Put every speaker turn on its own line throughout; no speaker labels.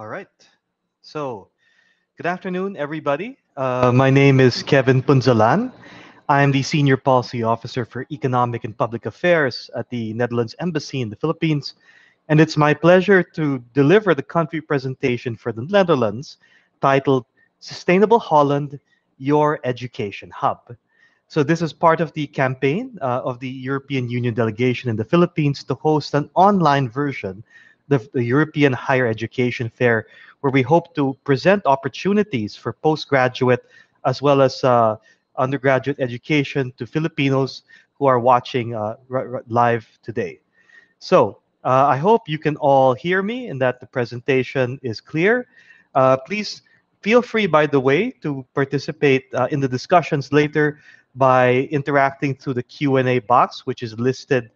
All right. So, good afternoon, everybody. My name is Kevin Punzalan. I am the Senior Policy Officer for Economic and Public Affairs at the Netherlands Embassy in the Philippines. And it's my pleasure to deliver the country presentation for the Netherlands titled Sustainable Holland, Your Education Hub. So, this is part of the campaign of the European Union delegation in the Philippines to host an online version, the European Higher Education Fair, where we hope to present opportunities for postgraduate as well as undergraduate education to Filipinos who are watching live today. So I hope you can all hear me and that the presentation is clear. Please feel free, by the way, to participate in the discussions later by interacting through the Q&A box, which is listed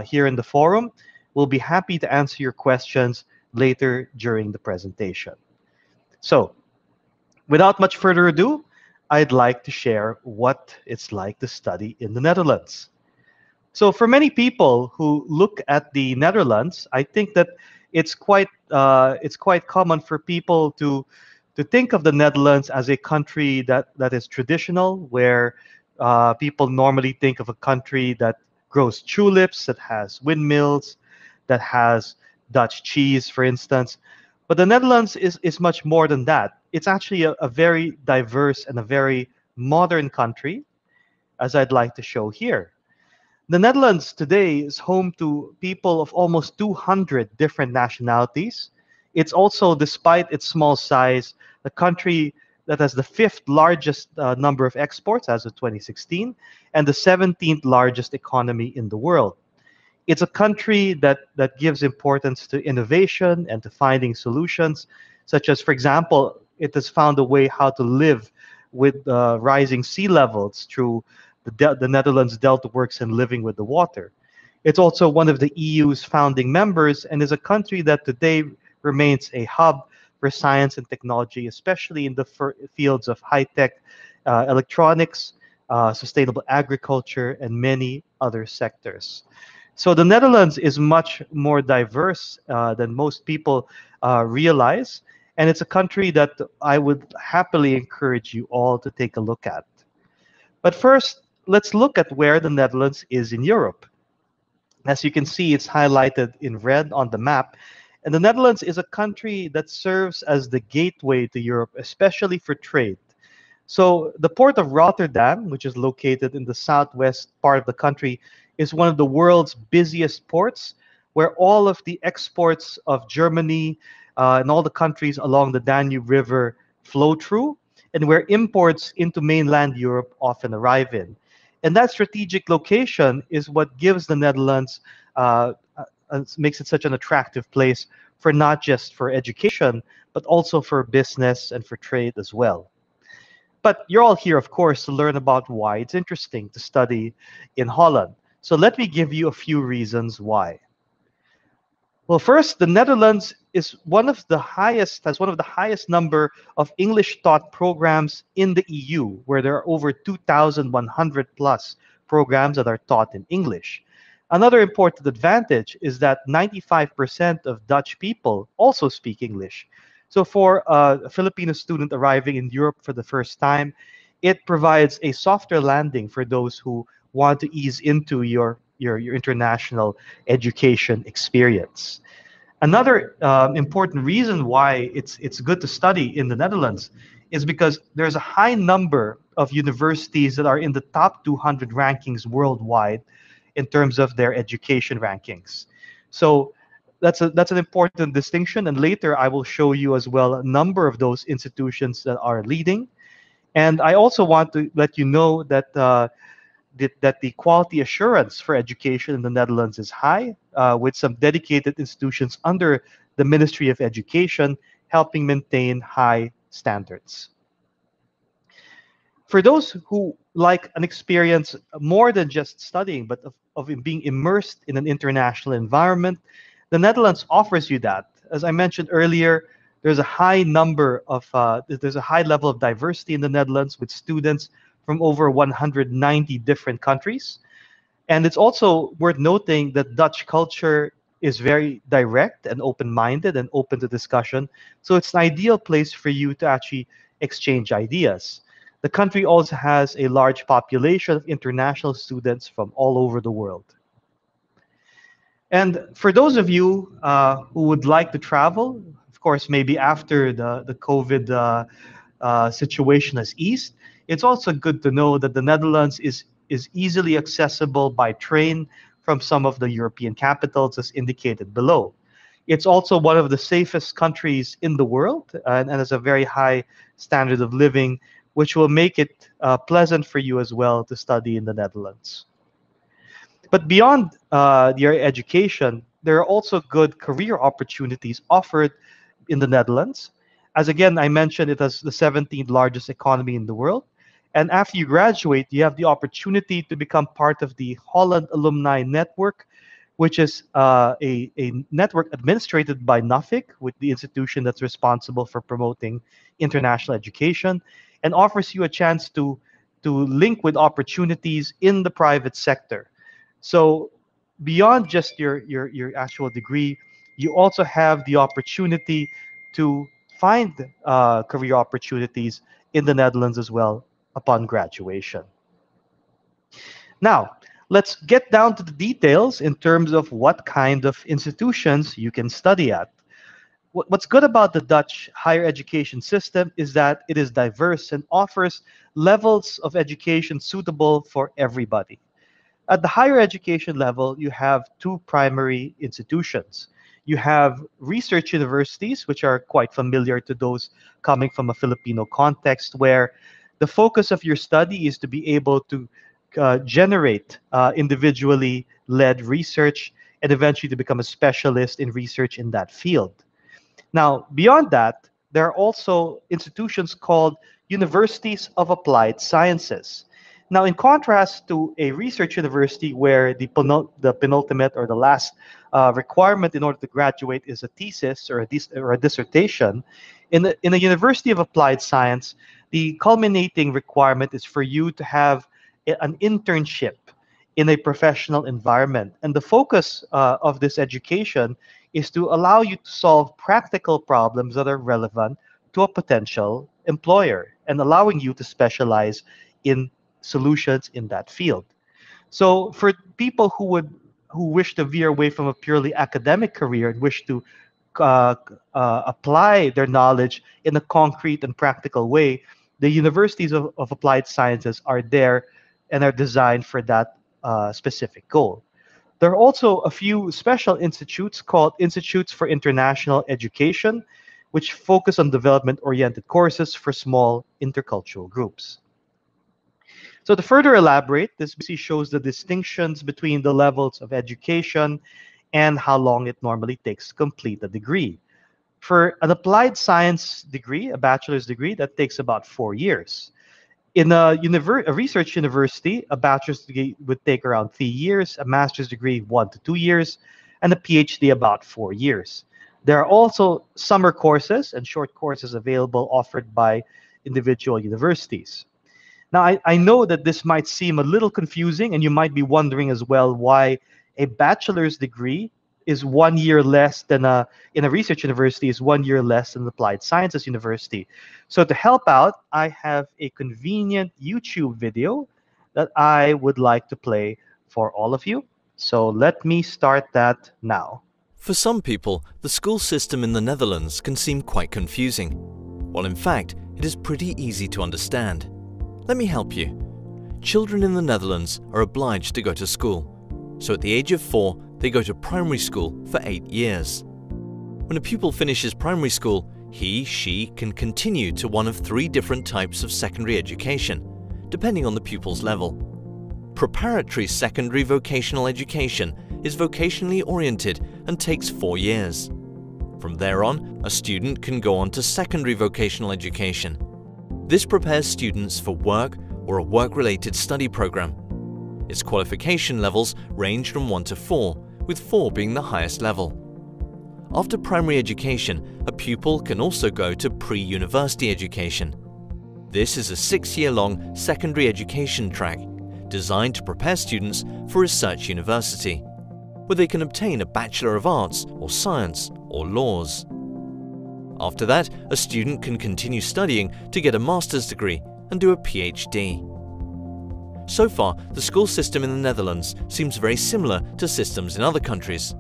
here in the forum. We'll be happy to answer your questions later during the presentation. So, without much further ado, I'd like to share what it's like to study in the Netherlands. So, for many people who look at the Netherlands, I think that it's quite common for people to think of the Netherlands as a country that is traditional, where people normally think of a country that grows tulips, that has windmills, that has Dutch cheese, for instance. But the Netherlands is much more than that. It's actually a very diverse and a very modern country, as I'd like to show here. The Netherlands today is home to people of almost 200 different nationalities. It's also, despite its small size, the country that has the fifth largest number of exports as of 2016 and the 17th largest economy in the world. It's a country that gives importance to innovation and to finding solutions, such as, for example, it has found a way how to live with rising sea levels through the Netherlands Delta Works and living with the water. It's also one of the EU's founding members and is a country that today remains a hub for science and technology, especially in the fields of high-tech electronics, sustainable agriculture, and many other sectors. So the Netherlands is much more diverse than most people realize, and it's a country that I would happily encourage you all to take a look at. But first, let's look at where the Netherlands is in Europe. As you can see, it's highlighted in red on the map, and the Netherlands is a country that serves as the gateway to Europe, especially for trade. So the port of Rotterdam, which is located in the southwest part of the country, is one of the world's busiest ports, where all of the exports of Germany and all the countries along the Danube River flow through, and where imports into mainland Europe often arrive in. And that strategic location is what gives the Netherlands, makes it such an attractive place for not just for education, but also for business and for trade as well. But you're all here, of course, to learn about why it's interesting to study in Holland. So let me give you a few reasons why. Well, first, the Netherlands is has one of the highest number of English taught programs in the EU, where there are over 2,100 plus programs that are taught in English. Another important advantage is that 95% of Dutch people also speak English. So for a Filipino student arriving in Europe for the first time, it provides a softer landing for those who want to ease into your international education experience. Another important reason why it's good to study in the Netherlands is because there's a high number of universities that are in the top 200 rankings worldwide in terms of their education rankings. So that's an important distinction, and later I will show you as well a number of those institutions that are leading. And I also want to let you know that that the quality assurance for education in the Netherlands is high, with some dedicated institutions under the Ministry of Education helping maintain high standards. For those who like an experience more than just studying, but of being immersed in an international environment, the Netherlands offers you that. As I mentioned earlier, there's a high level of diversity in the Netherlands with students from over 190 different countries. And it's also worth noting that Dutch culture is very direct and open-minded and open to discussion. So it's an ideal place for you to actually exchange ideas. The country also has a large population of international students from all over the world. And for those of you who would like to travel, of course, maybe after the COVID situation has eased, it's also good to know that the Netherlands is easily accessible by train from some of the European capitals, as indicated below. It's also one of the safest countries in the world and has a very high standard of living, which will make it pleasant for you as well to study in the Netherlands. But beyond your education, there are also good career opportunities offered in the Netherlands. As again, I mentioned, it has the 17th largest economy in the world. And after you graduate, you have the opportunity to become part of the Holland Alumni Network, which is a network administrated by NAFIC, with the institution that's responsible for promoting international education, and offers you a chance to link with opportunities in the private sector. So beyond just your actual degree, you also have the opportunity to find career opportunities in the Netherlands as well upon graduation. Now, let's get down to the details in terms of what kind of institutions you can study at. What's good about the Dutch higher education system is that it is diverse and offers levels of education suitable for everybody. At the higher education level, you have two primary institutions. You have research universities, which are quite familiar to those coming from a Filipino context, where the focus of your study is to be able to generate individually led research and eventually to become a specialist in research in that field. Now, beyond that, there are also institutions called universities of applied sciences. Now, in contrast to a research university where the penultimate or the last requirement in order to graduate is a thesis or a dissertation, in a university of applied science, the culminating requirement is for you to have an internship in a professional environment. And the focus of this education is to allow you to solve practical problems that are relevant to a potential employer and allowing you to specialize in solutions in that field. So for people who wish to veer away from a purely academic career and wish to apply their knowledge in a concrete and practical way, the universities of applied sciences are there and are designed for that specific goal. There are also a few special institutes called Institutes for International Education, which focus on development-oriented courses for small intercultural groups. So to further elaborate, this shows the distinctions between the levels of education and how long it normally takes to complete a degree. For an applied science degree, a bachelor's degree, that takes about 4 years. In a research university, a bachelor's degree would take around 3 years, a master's degree 1 to 2 years, and a PhD about 4 years. There are also summer courses and short courses available offered by individual universities. Now, I know that this might seem a little confusing, and you might be wondering as well why a bachelor's degree is 1 year less than in a research university is 1 year less than an applied sciences university. So to help out, I have a convenient YouTube video that I would like to play for all of you. So let me start that now.
For some people, the school system in the Netherlands can seem quite confusing, while in fact, it is pretty easy to understand. Let me help you. Children in the Netherlands are obliged to go to school. So at the age of 4, they go to primary school for 8 years. When a pupil finishes primary school, she can continue to one of 3 different types of secondary education, depending on the pupil's level. Preparatory secondary vocational education is vocationally oriented and takes 4 years. From there on, a student can go on to secondary vocational education. This prepares students for work or a work-related study program. Its qualification levels range from 1 to 4, with 4 being the highest level. After primary education, a pupil can also go to pre-university education. This is a 6-year-long secondary education track designed to prepare students for research university. where they can obtain a Bachelor of Arts or Science or Laws. After that, a student can continue studying to get a master's degree and do a PhD. So far, the school system in the Netherlands seems very similar to systems in other countries.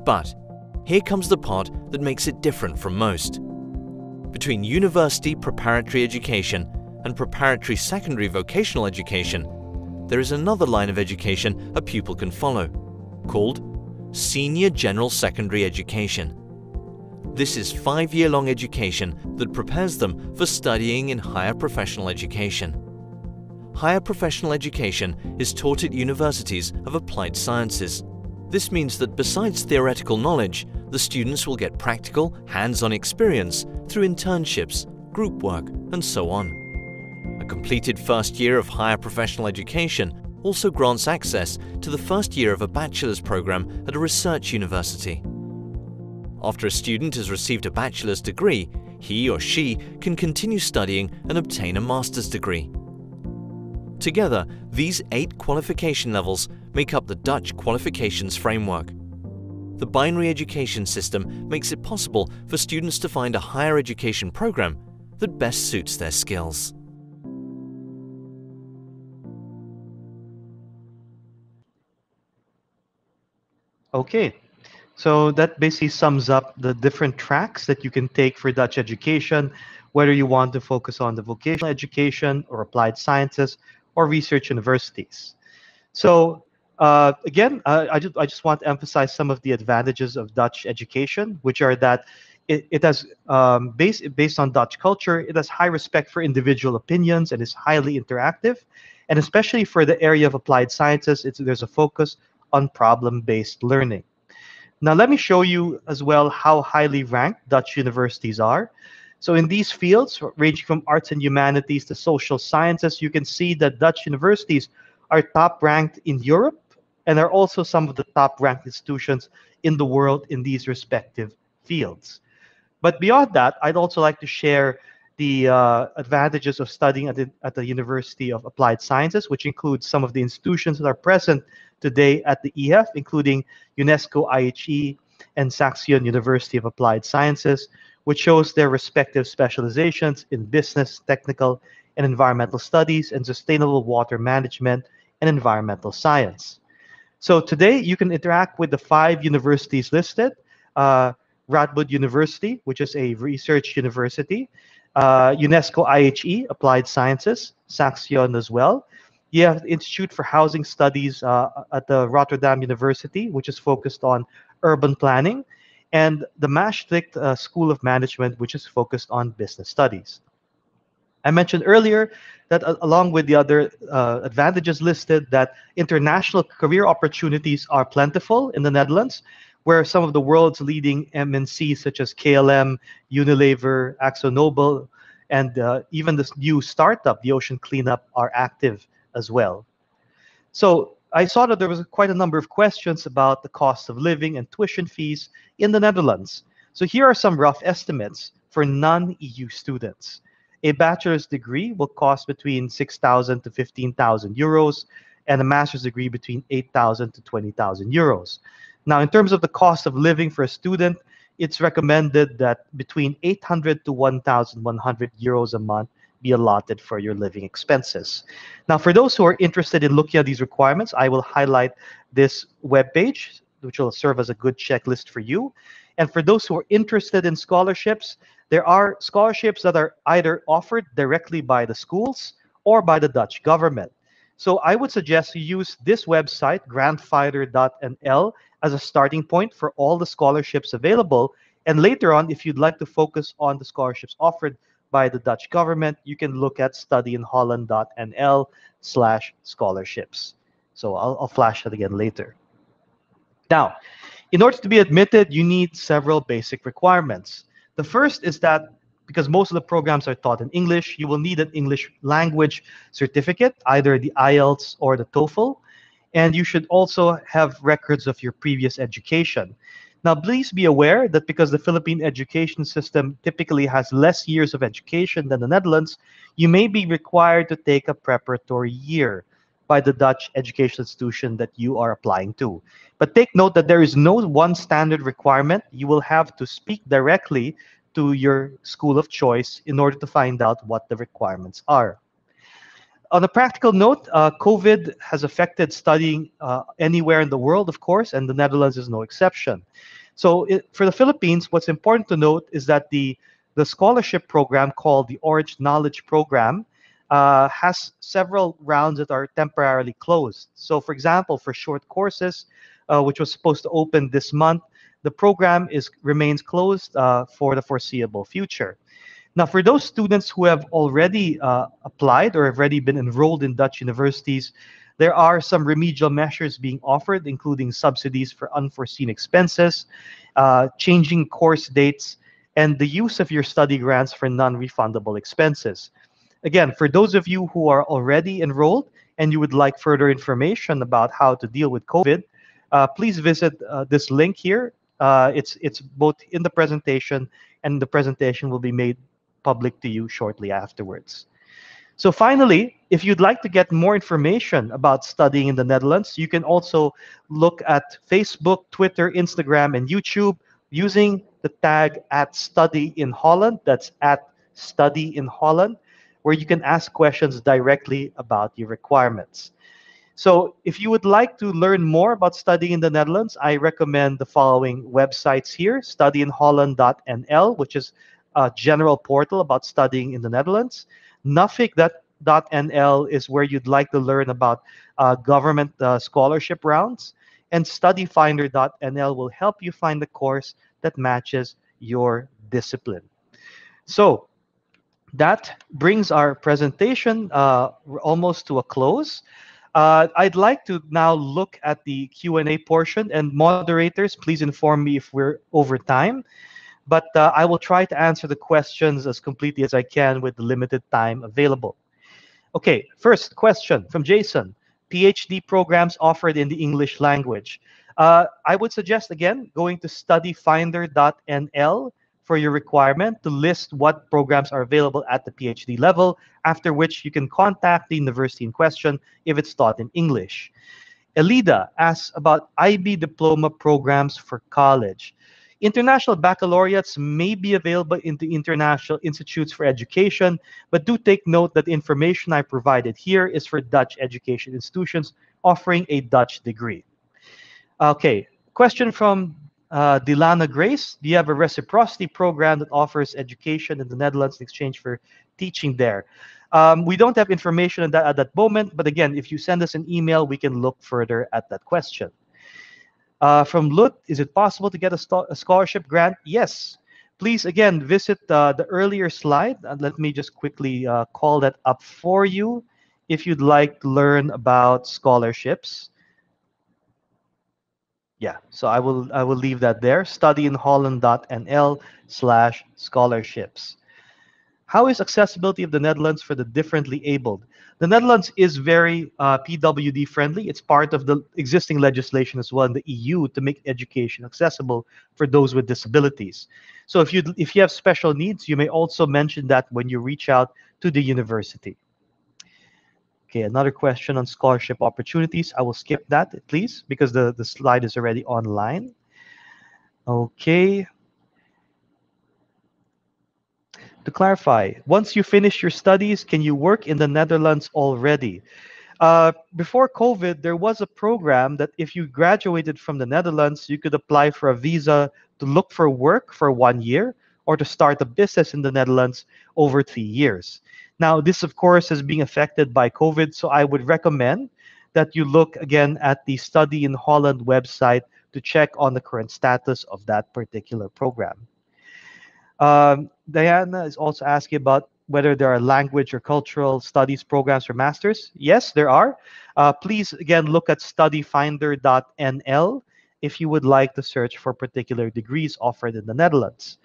But here comes the part that makes it different from most. Between university preparatory education and preparatory secondary vocational education, there is another line of education a pupil can follow, called Senior General Secondary Education. This is 5-year-long education that prepares them for studying in higher professional education. Higher professional education is taught at universities of applied sciences. This means that besides theoretical knowledge, the students will get practical, hands-on experience through internships, group work, and so on. A completed first year of higher professional education also grants access to the first year of a bachelor's program at a research university. After a student has received a bachelor's degree, he or she can continue studying and obtain a master's degree. Together, these 8 qualification levels make up the Dutch qualifications framework. The binary education system makes it possible for students to find a higher education program that best suits their skills.
Okay, so that basically sums up the different tracks that you can take for Dutch education, whether you want to focus on the vocational education or applied sciences or research universities. So again, I just want to emphasize some of the advantages of Dutch education, which are that it has, based on Dutch culture, it has high respect for individual opinions and is highly interactive. And especially for the area of applied sciences, there's a focus on problem-based learning. Now, let me show you as well how highly ranked Dutch universities are. So in these fields, ranging from arts and humanities to social sciences, you can see that Dutch universities are top ranked in Europe and are also some of the top ranked institutions in the world in these respective fields. But beyond that, I'd also like to share the advantages of studying at the University of Applied Sciences, which includes some of the institutions that are present today at the EHEF, including UNESCO IHE and Saxion University of Applied Sciences, which shows their respective specializations in business, technical, and environmental studies, and sustainable water management and environmental science. So today, you can interact with the 5 universities listed. Radboud University, which is a research university, UNESCO IHE, Applied Sciences, Saxion as well. You have the Institute for Housing Studies at the Rotterdam University, which is focused on urban planning, and the Maastricht School of Management, which is focused on business studies. I mentioned earlier that along with the other advantages listed, that international career opportunities are plentiful in the Netherlands, where some of the world's leading MNCs such as KLM, Unilever, AkzoNobel, and even this new startup, the Ocean Cleanup, are active as well. So I saw that there was quite a number of questions about the cost of living and tuition fees in the Netherlands. So here are some rough estimates for non-EU students. A bachelor's degree will cost between 6,000 to 15,000 euros, and a master's degree between 8,000 to 20,000 euros. Now, in terms of the cost of living for a student, it's recommended that between 800 to 1,100 euros a month be allotted for your living expenses. Now, for those who are interested in looking at these requirements, I will highlight this webpage, which will serve as a good checklist for you. And for those who are interested in scholarships, there are scholarships that are either offered directly by the schools or by the Dutch government. So I would suggest you use this website, grantfinder.nl, as a starting point for all the scholarships available. And later on, if you'd like to focus on the scholarships offered by the Dutch government, you can look at studyinholland.nl/scholarships. So I'll flash that again later. Now, in order to be admitted, you need several basic requirements. The first is that because most of the programs are taught in English, you will need an English language certificate, either the IELTS or the TOEFL. And you should also have records of your previous education. Now, please be aware that because the Philippine education system typically has less years of education than the Netherlands, you may be required to take a preparatory year. by the Dutch educational institution that you are applying to. But take note that there is no one standard requirement. You will have to speak directly to your school of choice in order to find out what the requirements are. On a practical note, COVID has affected studying anywhere in the world, of course, and the Netherlands is no exception. So for the Philippines, what's important to note is that the scholarship program called the Orange Knowledge Program has several rounds that are temporarily closed. So for example, for short courses, which was supposed to open this month, the program remains closed for the foreseeable future. Now, for those students who have already applied or have already been enrolled in Dutch universities, there are some remedial measures being offered, including subsidies for unforeseen expenses, changing course dates, and the use of your study grants for non-refundable expenses. Again, for those of you who are already enrolled and you would like further information about how to deal with COVID, please visit this link here. It's both in the presentation, and the presentation will be made public to you shortly afterwards. So finally, if you'd like to get more information about studying in the Netherlands, you can also look at Facebook, Twitter, Instagram, and YouTube using the tag at Study in Holland. That's at Study in Holland, where you can ask questions directly about your requirements. So if you would like to learn more about studying in the Netherlands, I recommend the following websites here: studyinholland.nl, which is a general portal about studying in the Netherlands. Nuffic.nl is where you'd like to learn about government scholarship rounds. And studyfinder.nl will help you find the course that matches your discipline. So that brings our presentation almost to a close. I'd like to now look at the Q&A portion, and moderators, please inform me if we're over time. But I will try to answer the questions as completely as I can with the limited time available. Okay, first question from Jason. PhD programs offered in the English language. I would suggest, again, going to studyfinder.nl for your requirement to list what programs are available at the PhD level, after which you can contact the university in question if it's taught in English. Elida asks about IB diploma programs for college. International baccalaureates may be available in the International Institutes for Education, but do take note that the information I provided here is for Dutch education institutions offering a Dutch degree. Okay, question from Dilana Grace. Do you have a reciprocity program that offers education in the Netherlands in exchange for teaching there? We don't have information on that at that moment, but again, if you send us an email, we can look further at that question. From Lut, is it possible to get a scholarship grant? Yes. Please, again, visit the earlier slide. And let me just quickly call that up for you if you'd like to learn about scholarships. Yeah, so I will leave that there. Studyinholland.nl/scholarships. How is accessibility of the Netherlands for the differently abled? The Netherlands is very PWD friendly. It's part of the existing legislation as well in the EU to make education accessible for those with disabilities. So if you have special needs, you may also mention that when you reach out to the university. Okay, another question on scholarship opportunities. I will skip that, please, because the slide is already online. Okay. To clarify, once you finish your studies, can you work in the Netherlands already? Before COVID, there was a program that if you graduated from the Netherlands, you could apply for a visa to look for work for 1 year or to start a business in the Netherlands over 3 years. Now, this, of course, is being affected by COVID, so I would recommend that you look again at the Study in Holland website to check on the current status of that particular program. Diana is also asking about whether there are language or cultural studies programs for masters. Yes, there are. Please, again, look at studyfinder.nl if you would like to search for particular degrees offered in the Netherlands.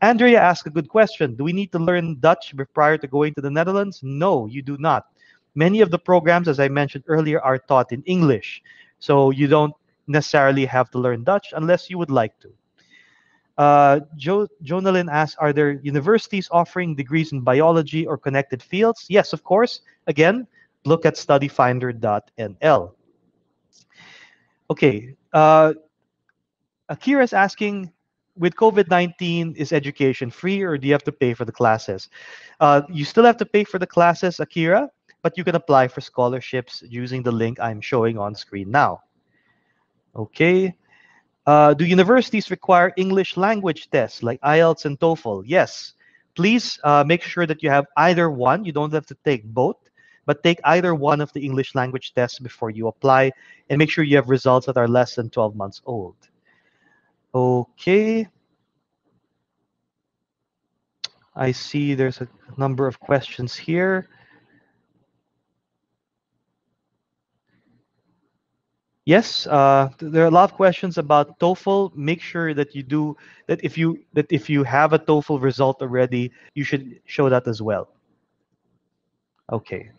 Andrea asked a good question. Do we need to learn Dutch prior to going to the Netherlands? No, you do not. Many of the programs, as I mentioned earlier, are taught in English. So you don't necessarily have to learn Dutch unless you would like to. Jonalyn asks, are there universities offering degrees in biology or connected fields? Yes, of course. Again, look at studyfinder.nl. Okay, Akira is asking, with COVID-19, is education free or do you have to pay for the classes? You still have to pay for the classes, Akira, but you can apply for scholarships using the link I'm showing on screen now. Okay. Do universities require English language tests like IELTS and TOEFL? Yes. Please make sure that you have either one. You don't have to take both, but take either one of the English language tests before you apply, and make sure you have results that are less than 12 months old. Okay. I see there's a number of questions here. Yes, there are a lot of questions about TOEFL. Make sure that you do that. If you have a TOEFL result already, you should show that as well. Okay.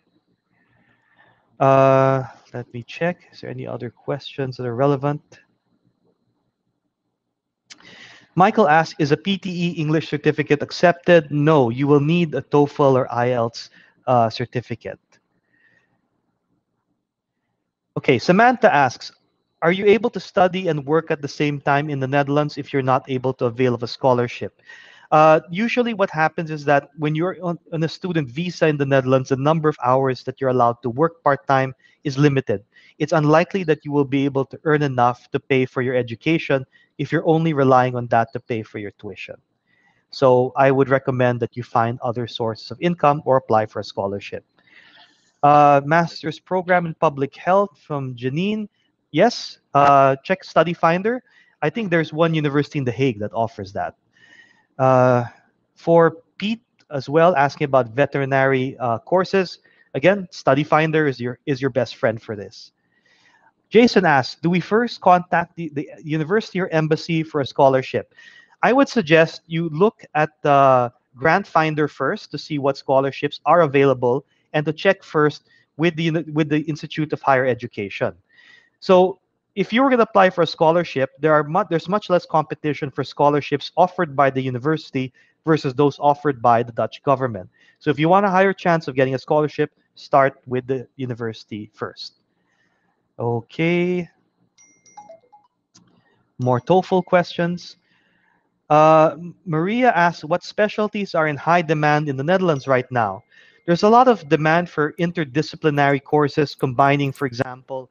Let me check. Is there any other questions that are relevant? Michael asks, is a PTE English certificate accepted? No, you will need a TOEFL or IELTS certificate. Okay, Samantha asks, are you able to study and work at the same time in the Netherlands if you're not able to avail of a scholarship? Usually what happens is that when you're on a student visa in the Netherlands, the number of hours that you're allowed to work part-time is limited. It's unlikely that you will be able to earn enough to pay for your education if you're only relying on that to pay for your tuition. So I would recommend that you find other sources of income or apply for a scholarship. Master's program in public health from Janine. Yes, check Study Finder. I think there's one university in The Hague that offers that. For Pete as well, asking about veterinary courses. Again, Study Finder is your best friend for this. Jason asks, do we first contact the university or embassy for a scholarship? I would suggest you look at the Grant Finder first to see what scholarships are available and to check first with the Institute of Higher Education. So if you were going to apply for a scholarship, there's much less competition for scholarships offered by the university versus those offered by the Dutch government. So if you want a higher chance of getting a scholarship, start with the university first. Okay. More TOEFL questions. Maria asks, what specialties are in high demand in the Netherlands right now? There's a lot of demand for interdisciplinary courses combining, for example,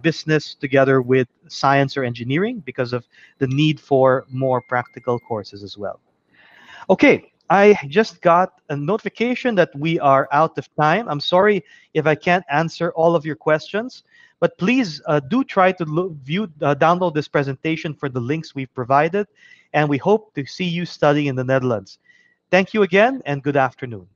business together with science or engineering because of the need for more practical courses as well. Okay, I just got a notification that we are out of time. I'm sorry if I can't answer all of your questions, but please do try to download this presentation for the links we've provided, and we hope to see you studying in the Netherlands. Thank you again, and good afternoon.